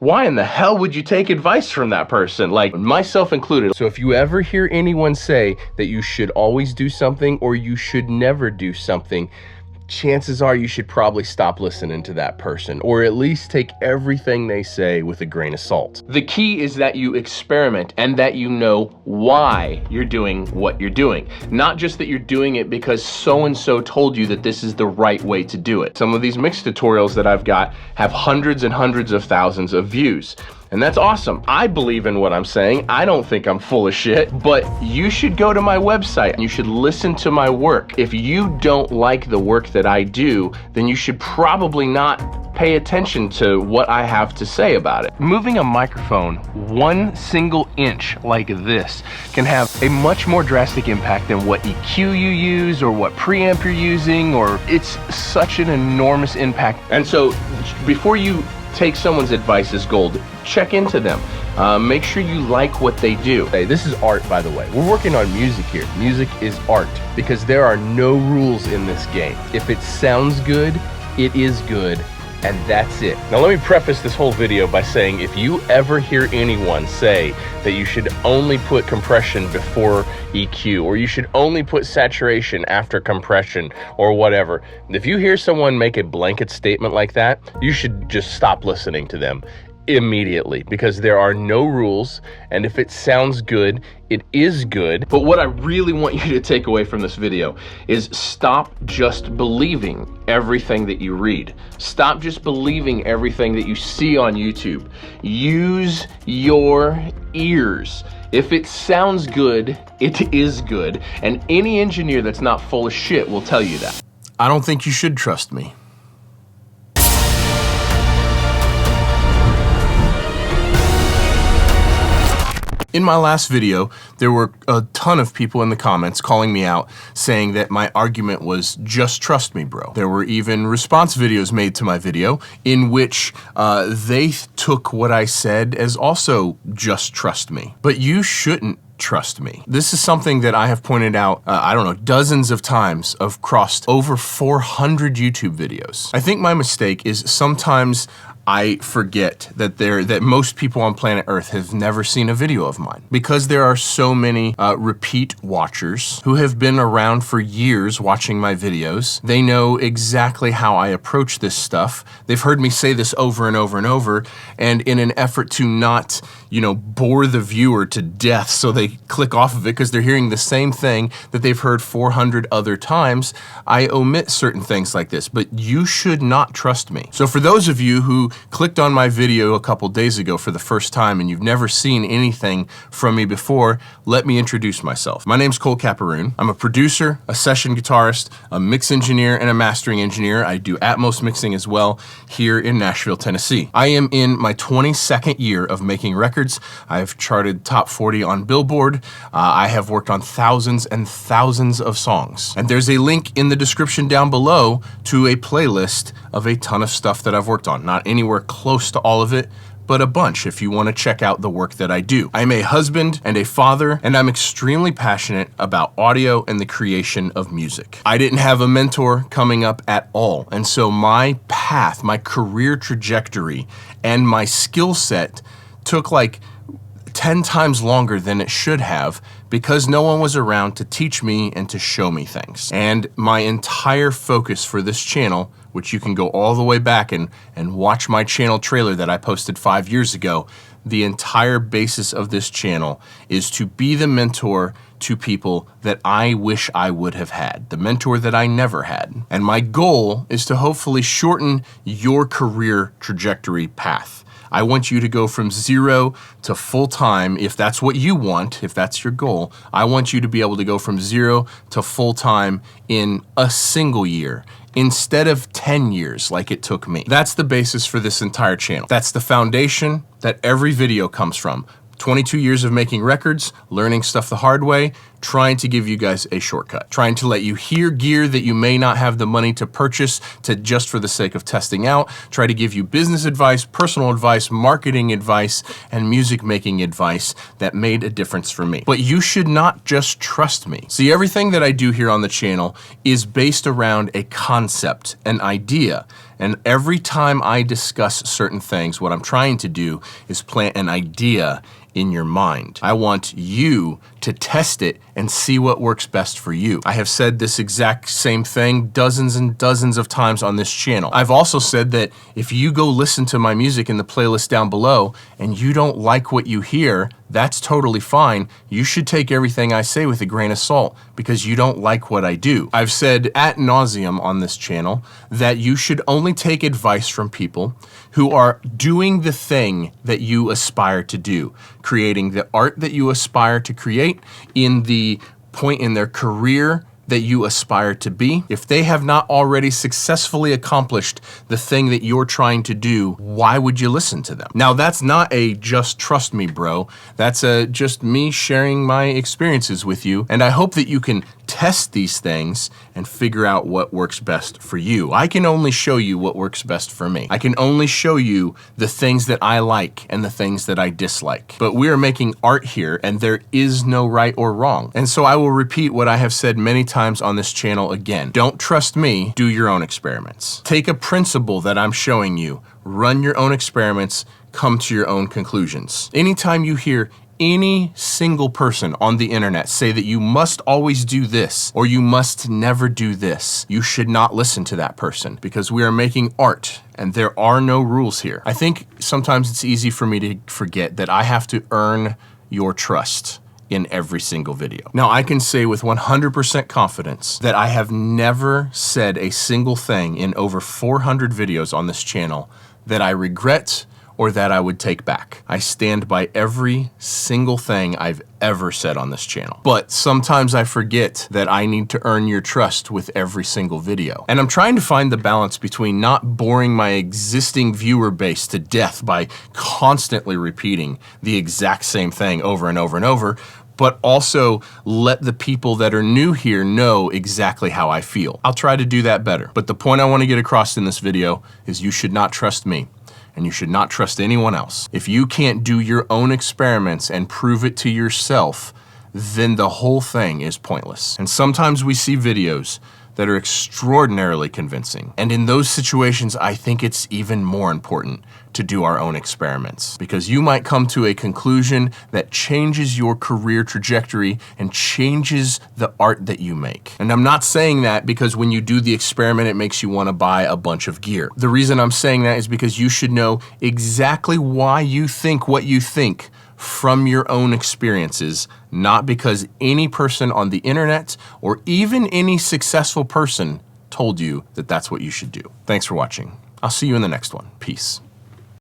Why in the hell would you take advice from that person? Like, myself included. So if you ever hear anyone say that you should always do something or you should never do something, chances are you should probably stop listening to that person, or at least take everything they say with a grain of salt. The key is that you experiment and that you know why you're doing what you're doing. Not just that you're doing it because so-and-so told you that this is the right way to do it. Some of these mix tutorials that I've got have hundreds and hundreds of thousands of views. And that's awesome. I believe in what I'm saying. I don't think I'm full of shit, but you should go to my website and you should listen to my work. If you don't like the work that I do, then you should probably not pay attention to what I have to say about it. Moving a microphone 1 single inch like this can have a much more drastic impact than what EQ you use or what preamp you're using, or it's such an enormous impact. And so before you take someone's advice as gold, check into them. Make sure you like what they do. Hey, this is art, by the way. We're working on music here. Music is art because there are no rules in this game. If it sounds good, it is good, and that's it. Now let me preface this whole video by saying if you ever hear anyone say that you should only put compression before EQ, or you should only put saturation after compression, or whatever, if you hear someone make a blanket statement like that, you should just stop listening to them immediately, because there are no rules, and if it sounds good, it is good. But what I really want you to take away from this video is stop just believing everything that you read. Stop just believing everything that you see on YouTube. Use your ears. If it sounds good, it is good, and any engineer that's not full of shit will tell you that. I don't think you should trust me. In my last video, there were a ton of people in the comments calling me out, saying that my argument was just trust me, bro. There were even response videos made to my video in which they took what I said as also just trust me. But you shouldn't trust me. This is something that I have pointed out, I don't know, dozens of times. I've crossed over 400 YouTube videos. I think my mistake is sometimes I forget that most people on planet Earth have never seen a video of mine, because there are so many repeat watchers who have been around for years watching my videos. They know exactly how I approach this stuff. They've heard me say this over and over and over, and in an effort to not, you know, bore the viewer to death so they click off of it because they're hearing the same thing that they've heard 400 other times, I omit certain things like this, but you should not trust me. So for those of you who clicked on my video a couple days ago for the first time and you've never seen anything from me before, let me introduce myself. My name's Cole Caparoon. I'm a producer, a session guitarist, a mix engineer, and a mastering engineer. I do Atmos mixing as well here in Nashville, Tennessee. I am in my 22nd year of making records. I've charted top 40 on Billboard. I have worked on thousands and thousands of songs. And there's a link in the description down below to a playlist of a ton of stuff that I've worked on. Not anywhere close to all of it, but a bunch if you want to check out the work that I do. I'm a husband and a father, and I'm extremely passionate about audio and the creation of music. I didn't have a mentor coming up at all, and so my path, my career trajectory, and my skill set took like 10 times longer than it should have because no one was around to teach me and to show me things. And my entire focus for this channel, which you can go all the way back and watch my channel trailer that I posted 5 years ago, the entire basis of this channel is to be the mentor to people that I wish I would have had, the mentor that I never had. And my goal is to hopefully shorten your career trajectory path. I want you to go from 0 to full-time, if that's what you want, if that's your goal. I want you to be able to go from 0 to full-time in a single year, instead of 10 years like it took me. That's the basis for this entire channel. That's the foundation that every video comes from. 22 years of making records, learning stuff the hard way, trying to give you guys a shortcut, trying to let you hear gear that you may not have the money to purchase just for the sake of testing out, try to give you business advice, personal advice, marketing advice, and music making advice that made a difference for me. But you should not just trust me. See, everything that I do here on the channel is based around a concept, an idea. And every time I discuss certain things, what I'm trying to do is plant an idea in your mind. I want you to test it and see what works best for you. I have said this exact same thing dozens and dozens of times on this channel. I've also said that if you go listen to my music in the playlist down below and you don't like what you hear, that's totally fine. You should take everything I say with a grain of salt because you don't like what I do. I've said ad nauseum on this channel that you should only take advice from people who are doing the thing that you aspire to do, creating the art that you aspire to create in the point in their career that you aspire to be. If they have not already successfully accomplished the thing that you're trying to do, why would you listen to them? Now, that's not a just trust me, bro. That's just me sharing my experiences with you. And I hope that you can test these things and figure out what works best for you. I can only show you what works best for me. I can only show you the things that I like and the things that I dislike. But we are making art here and there is no right or wrong. And so I will repeat what I have said many times on this channel again. Don't trust me, do your own experiments. Take a principle that I'm showing you, run your own experiments, come to your own conclusions. Anytime you hear any single person on the internet say that you must always do this or you must never do this, you should not listen to that person because we are making art and there are no rules here. I think sometimes it's easy for me to forget that I have to earn your trust in every single video. Now, I can say with 100% confidence that I have never said a single thing in over 400 videos on this channel that I regret or that I would take back. I stand by every single thing I've ever said on this channel. But sometimes I forget that I need to earn your trust with every single video. And I'm trying to find the balance between not boring my existing viewer base to death by constantly repeating the exact same thing over and over and over, but also let the people that are new here know exactly how I feel. I'll try to do that better. But the point I want to get across in this video is you should not trust me. And you should not trust anyone else. If you can't do your own experiments and prove it to yourself, then the whole thing is pointless. And sometimes we see videos that are extraordinarily convincing. And in those situations, I think it's even more important to do our own experiments because you might come to a conclusion that changes your career trajectory and changes the art that you make. And I'm not saying that because when you do the experiment, it makes you want to buy a bunch of gear. The reason I'm saying that is because you should know exactly why you think what you think from your own experiences, not because any person on the internet or even any successful person told you that that's what you should do. Thanks for watching. I'll see you in the next one. Peace.